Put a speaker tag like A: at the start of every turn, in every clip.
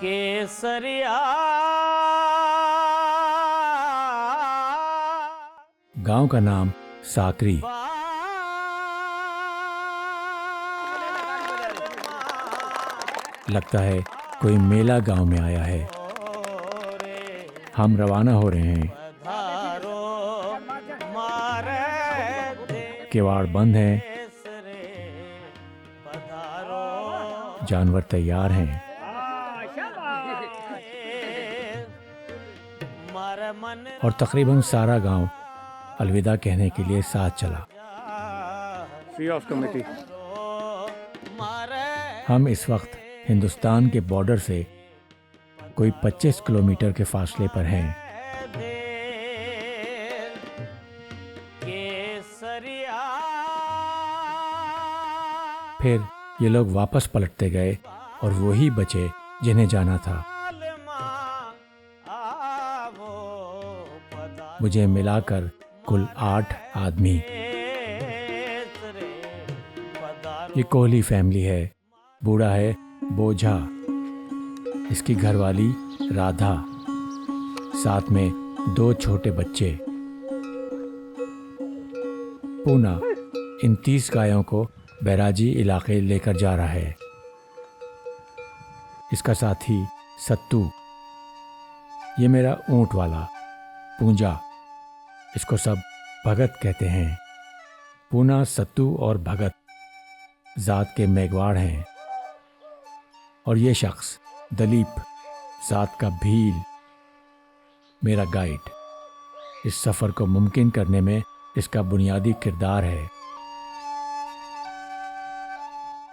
A: केसरिया।
B: गांव का नाम साकरी। लगता है कोई मेला गांव में आया है। हम रवाना हो रहे हैं। किवाड़ बंद हैं, जानवर तैयार हैं। और तकरीबन सारा गांव अलविदा कहने के लिए साथ चला।
C: Free of committee.
B: हम इस वक्त हिंदुस्तान के बॉर्डर से कोई 25 किलोमीटर के फासले पर हैं। फिर ये लोग वापस पलटते गए और वो ही बचे जिन्हें जाना था। मुझे मिलाकर कुल 8 आदमी। ये कोहली फैमिली है। बूढ़ा है बोझा, इसकी घरवाली राधा, साथ में 2 छोटे बच्चे। पूना इन 30 गायों को बैराजी इलाके लेकर जा रहा है। इसका साथी सत्तू, ये मेरा ऊंट वाला पूंजा, इसको सब भगत कहते हैं। पूना, सत्तू और भगत जात के मेघवाड़ हैं। और ये शख्स दलीप, जात का भील, मेरा गाइड। इस सफ़र को मुमकिन करने में इसका बुनियादी किरदार है।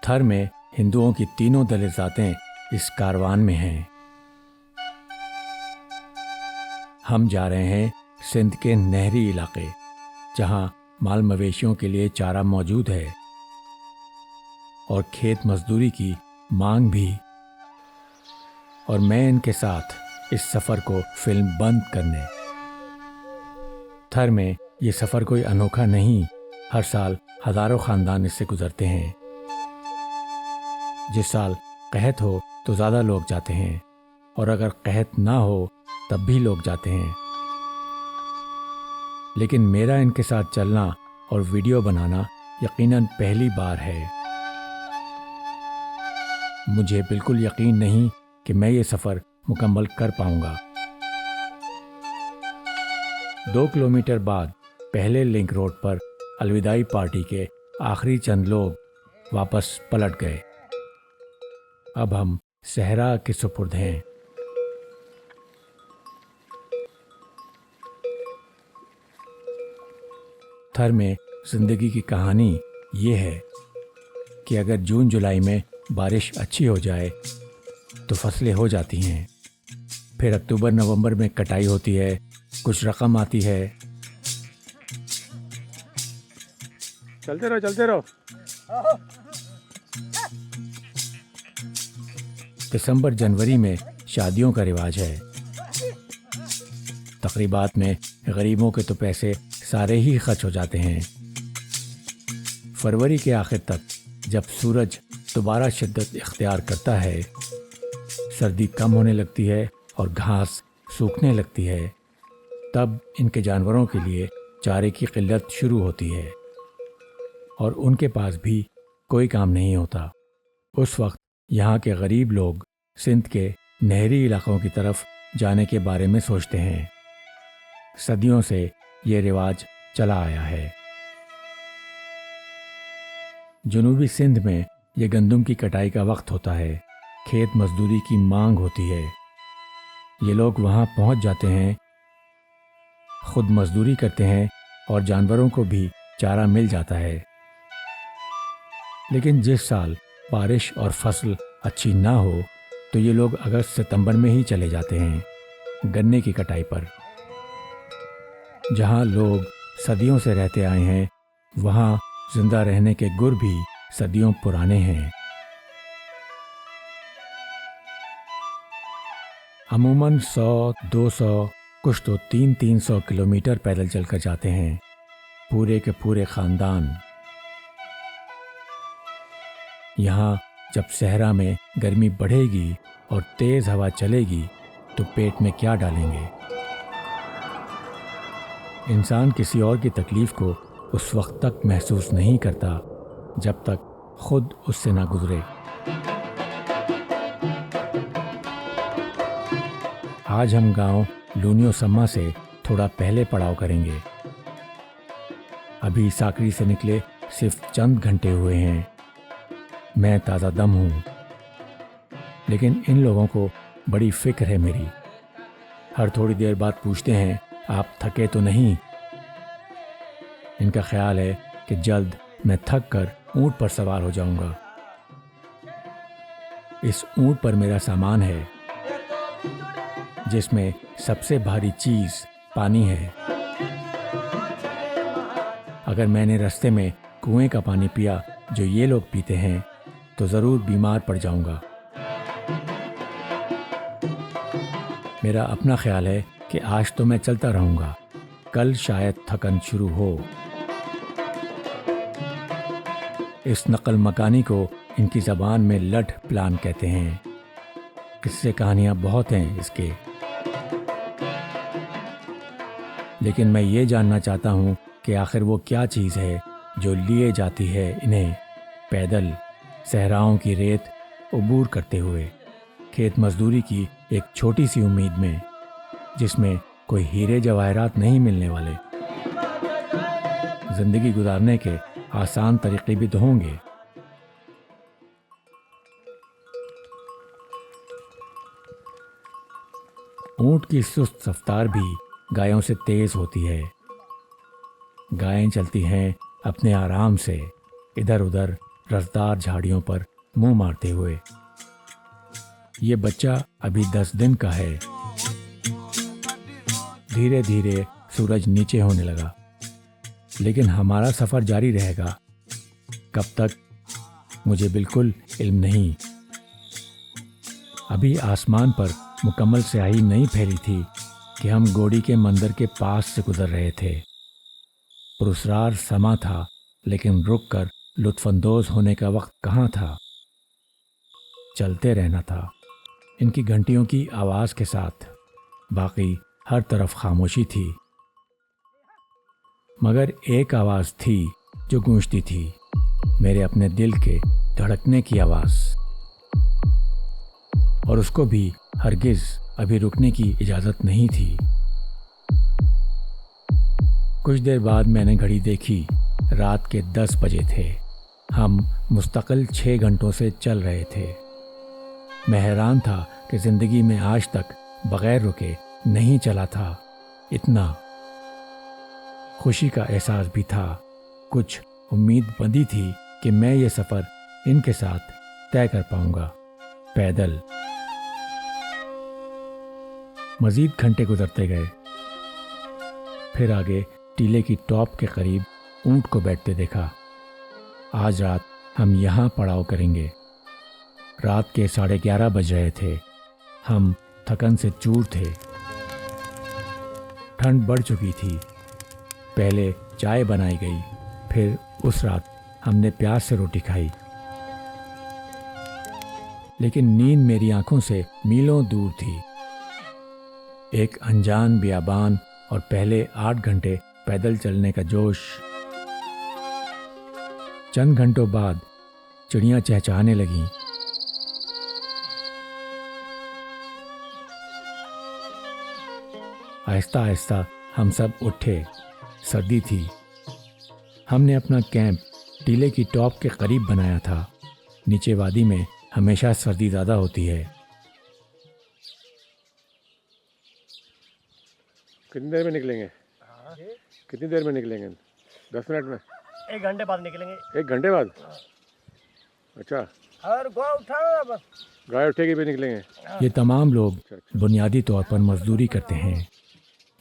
B: थर में हिंदुओं की तीनों दलित जातें इस कारवान में हैं। हम जा रहे हैं सिंध के नहरी इलाके, जहां माल मवेशियों के लिए चारा मौजूद है और खेत मजदूरी की मांग भी। और मैं इनके साथ इस सफ़र को फिल्म बंद करने। थर में ये सफ़र कोई अनोखा नहीं। हर साल हज़ारों ख़ानदान इससे गुजरते हैं। जिस साल कहत हो तो ज़्यादा लोग जाते हैं, और अगर कहत ना हो तब भी लोग जाते हैं। लेकिन मेरा इनके साथ चलना और वीडियो बनाना यकीनन पहली बार है। मुझे बिल्कुल यकीन नहीं कि मैं ये सफ़र मुकम्मल कर पाऊंगा। 2 किलोमीटर बाद पहले लिंक रोड पर अलविदाई पार्टी के आखिरी चंद लोग वापस पलट गए। अब हम सहरा के सुपुर्द हैं। थर में जिंदगी की कहानी ये है कि अगर जून जुलाई में बारिश अच्छी हो जाए तो फसलें हो जाती हैं। फिर अक्टूबर नवंबर में कटाई होती है, कुछ रकम आती है।
C: चलते रहो चलते रहो।
B: दिसंबर जनवरी में शादियों का रिवाज है। तकरीबात में गरीबों के तो पैसे सारे ही खर्च हो जाते हैं। फरवरी के आखिर तक जब सूरज दोबारा शिद्दत इख्तियार करता है, सर्दी कम होने लगती है और घास सूखने लगती है, तब इनके जानवरों के लिए चारे की किल्लत शुरू होती है और उनके पास भी कोई काम नहीं होता। उस वक्त यहाँ के गरीब लोग सिंध के नहरी इलाकों की तरफ जाने के बारे में सोचते हैं। सदियों से ये रिवाज चला आया है। जनूबी सिंध में ये गंदम की कटाई का वक्त होता है। खेत मजदूरी की मांग होती है। ये लोग वहाँ पहुँच जाते हैं, खुद मजदूरी करते हैं और जानवरों को भी चारा मिल जाता है। लेकिन जिस साल बारिश और फसल अच्छी ना हो तो ये लोग अगस्त सितंबर में ही चले जाते हैं गन्ने की कटाई पर। जहाँ लोग सदियों से रहते आए हैं, वहाँ जिंदा रहने के गुर भी सदियों पुराने हैं। अमूमन 100, 200, कुछ तो 300 किलोमीटर पैदल चलकर जाते हैं, पूरे के पूरे खानदान। यहाँ जब सहरा में गर्मी बढ़ेगी और तेज हवा चलेगी तो पेट में क्या डालेंगे। इंसान किसी और की तकलीफ को उस वक्त तक महसूस नहीं करता जब तक खुद उससे ना गुजरे। आज हम गांव लूनियो सम्मा से थोड़ा पहले पड़ाव करेंगे। अभी साकरी से निकले सिर्फ चंद घंटे हुए हैं। मैं ताज़ा दम हूँ, लेकिन इन लोगों को बड़ी फिक्र है मेरी। हर थोड़ी देर बाद पूछते हैं, आप थके तो नहीं? इनका ख्याल है कि जल्द मैं थक कर ऊंट पर सवार हो जाऊंगा। इस ऊंट पर मेरा सामान है, जिसमें सबसे भारी चीज पानी है। अगर मैंने रास्ते में कुएं का पानी पिया जो ये लोग पीते हैं तो जरूर बीमार पड़ जाऊंगा। मेरा अपना ख्याल है कि आज तो मैं चलता रहूंगा, कल शायद थकन शुरू हो। इस नकल मकानी को इनकी ज़बान में लठ प्लान कहते हैं। किस्से कहानियां बहुत हैं इसके, लेकिन मैं ये जानना चाहता हूँ कि आखिर वो क्या चीज़ है जो लिए जाती है इन्हें पैदल सहराओं की रेत उबूर करते हुए, खेत मजदूरी की एक छोटी सी उम्मीद में, जिसमें कोई हीरे जवाहरात नहीं मिलने वाले। जिंदगी गुजारने के आसान तरीके भी तो होंगे। ऊंट की सुस्त रफ्तार भी गायों से तेज होती है। गायें चलती हैं अपने आराम से, इधर उधर रसदार झाड़ियों पर मुंह मारते हुए। ये बच्चा अभी 10 दिन का है। धीरे धीरे सूरज नीचे होने लगा, लेकिन हमारा सफर जारी रहेगा। कब तक मुझे बिल्कुल इल्म नहीं। अभी आसमान पर मुकम्मल स्याही नहीं फैली थी कि हम गोड़ी के मंदिर के पास से गुजर रहे थे। पुरस्रार समा था, लेकिन रुककर लुत्फानंदोज होने का वक्त कहाँ था। चलते रहना था इनकी घंटियों की आवाज के साथ। बाकी हर तरफ खामोशी थी, मगर एक आवाज थी जो गूंजती थी, मेरे अपने दिल के धड़कने की आवाज। और उसको भी हरगिज अभी रुकने की इजाजत नहीं थी। कुछ देर बाद मैंने घड़ी देखी, रात के 10 बजे थे। हम मुस्तकिल 6 घंटों से चल रहे थे। मैं हैरान था कि जिंदगी में आज तक बगैर रुके नहीं चला था। इतना खुशी का एहसास भी था, कुछ उम्मीद बंधी थी कि मैं ये सफ़र इनके साथ तय कर पाऊंगा पैदल। मजीद घंटे गुजरते गए। फिर आगे टीले की टॉप के करीब ऊंट को बैठते देखा। आज रात हम यहाँ पड़ाव करेंगे। रात के 11:30 बज रहे थे। हम थकन से चूर थे। ठंड बढ़ चुकी थी। पहले चाय बनाई गई, फिर उस रात हमने प्याज से रोटी खाई। लेकिन नींद मेरी आंखों से मीलों दूर थी। एक अनजान बियाबान और पहले 8 घंटे पैदल चलने का जोश। चंद घंटों बाद चिड़ियां चहचहाने लगीं। आहिस्ता आहिस्ता हम सब उठे। सर्दी थी। हमने अपना कैंप टीले की टॉप के करीब बनाया था। नीचे वादी में हमेशा सर्दी ज़्यादा होती है।
C: कितनी देर में निकलेंगे? कितनी देर में निकलेंगे? 10 मिनट में?
A: 1 घंटे बाद निकलेंगे।
C: 1 घंटे बाद? अच्छा,
A: और गाय उठाना बस।
C: गाय उठेगी भी निकलेंगे?
B: ये तमाम लोग बुनियादी तौर पर मजदूरी करते हैं।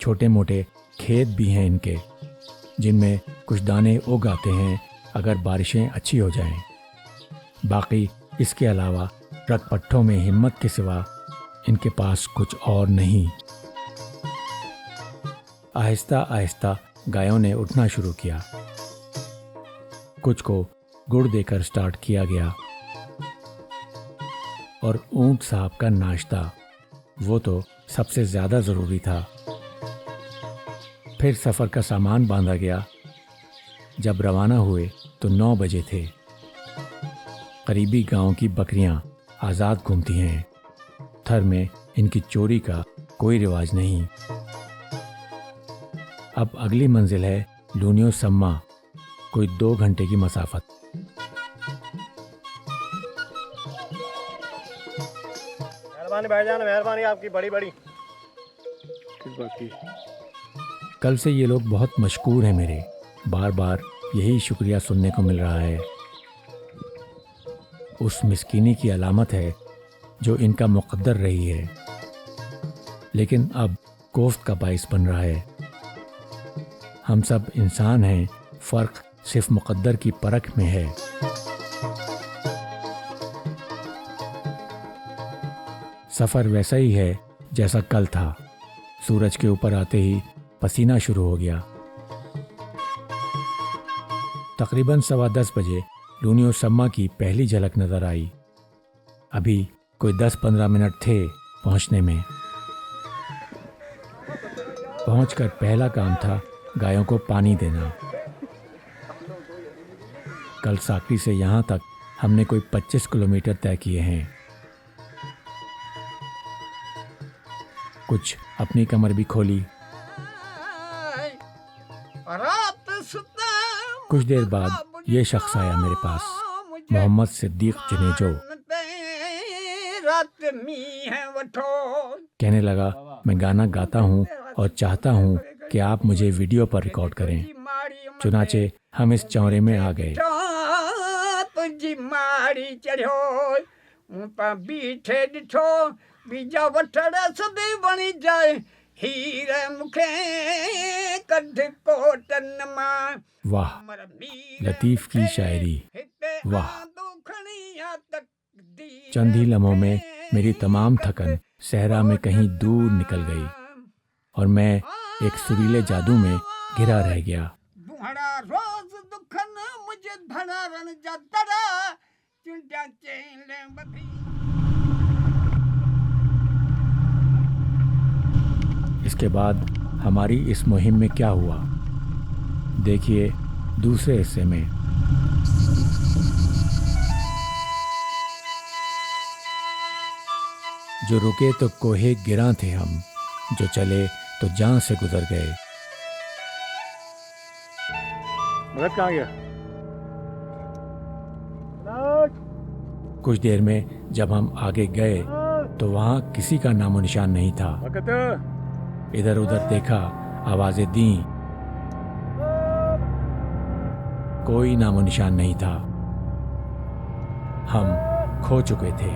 B: छोटे मोटे खेत भी हैं इनके, जिनमें कुछ दाने उग आते हैं अगर बारिशें अच्छी हो जाएं। बाकी इसके अलावा ट्रक पट्टों में हिम्मत के सिवा इनके पास कुछ और नहीं। आहिस्ता आहिस्ता गायों ने उठना शुरू किया। कुछ को गुड़ देकर स्टार्ट किया गया। और ऊंट साहब का नाश्ता, वो तो सबसे ज़्यादा ज़रूरी था। फिर सफ़र का सामान बांधा गया। जब रवाना हुए तो 9 बजे थे। करीबी गांव की बकरियां आज़ाद घूमती हैं। थर में इनकी चोरी का कोई रिवाज नहीं। अब अगली मंजिल है लूनियो सम्मा, कोई 2 घंटे की मसाफत।
A: मेहरबानी भाईजान, मेहरबानी आपकी बड़ी बड़ी।
C: किस बात की?
B: कल से ये लोग बहुत मशकूर हैं मेरे। बार बार यही शुक्रिया सुनने को मिल रहा है। उस मिस्कीनी की अलामत है जो इनका मुक़द्दर रही है, लेकिन अब कोफ्त का बाइस बन रहा है। हम सब इंसान हैं, फ़र्क सिर्फ मुक़द्दर की परख में है। सफ़र वैसा ही है जैसा कल था। सूरज के ऊपर आते ही पसीना शुरू हो गया। तकरीबन 10:15 बजे लूनियो सम्मा की पहली झलक नजर आई। अभी कोई 10-15 मिनट थे पहुंचने में। पहुंचकर पहला काम था गायों को पानी देना। कल साकरी से यहाँ तक हमने कोई 25 किलोमीटर तय किए हैं। कुछ अपनी कमर भी खोली। कुछ देर बाद ये शख्स आया मेरे पास, मोहम्मद सिद्दीक जुनेजो। कहने लगा, मैं गाना गाता हूँ और चाहता हूँ कि आप मुझे वीडियो पर रिकॉर्ड करें। चुनाचे हम इस चौरे में आ गए।
D: बीजा वठड़ सदी बनी जाए, हीरे मुखे कद कोटन मां।
B: वाह, लतीफ़ की शायरी, वाह। चंद ही लम्हों में मेरी तमाम थकन सहरा में कहीं दूर निकल गई और मैं एक सुरीले जादू में घिरा रह गया।
D: रोज दुखन मुझे धड़ारन जातरा चुंटा चेले बधी।
B: इसके बाद हमारी इस मुहिम में क्या हुआ, देखिए दूसरे हिस्से में। जो रुके तो कोहे गिरा थे हम, जो चले तो जान से गुजर गए।
C: मदद कहाँ गया?
B: कुछ देर में जब हम आगे गए तो वहाँ किसी का नामो निशान नहीं था। इधर उधर देखा, आवाजें दी, कोई नामो निशान नहीं था। हम खो चुके थे।